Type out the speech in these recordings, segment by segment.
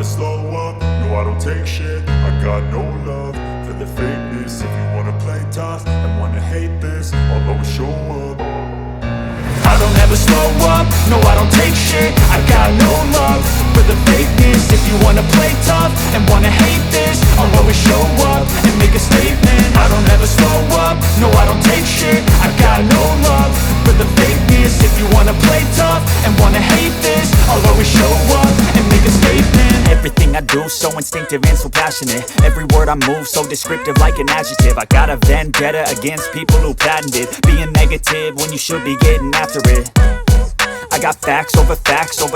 slow up, no I don't take shit. I got no love for the fakeness. If you wanna play tough and wanna hate this, I'll always show up. I don't ever slow up, no I don't take shit. I got no love for the fakeness. If you wanna play tough and wanna hate this, I'll always show up and make a statement. I don't ever slow up, no I don't take shit. I got no love for the fakeness. If you wanna play tough and wanna hate this, I'll always show up and make a statement. Everything I do so instinctive and so passionate. Every word I move so descriptive like an adjective. I got a vendetta against people who patented being negative when you should be getting after it. I got facts over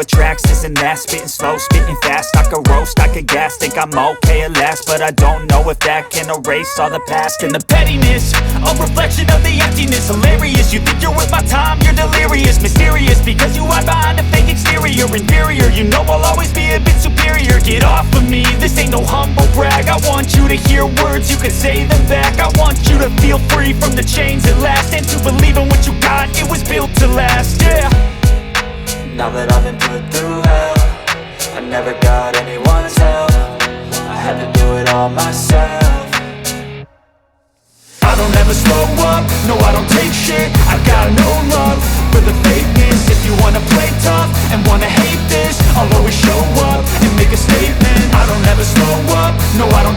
tracks, this and that. Spitting slow, spitting fast, I could roast, I could gas. Think I'm okay at last, but I don't know if that can erase all the past. And the pettiness, a reflection of the emptiness. Hilarious, you think you're worth my time, you're delirious. Mysterious, because you hide behind a fake exterior. Inferior, you know I'll always be a bit superior. Get off of me, this ain't no humble brag. I want you to hear words, you can say them back. I want you to feel free from the chains at last, and to believe in what you got, it was built to last, yeah. Now that I've been put through hell, I never got anyone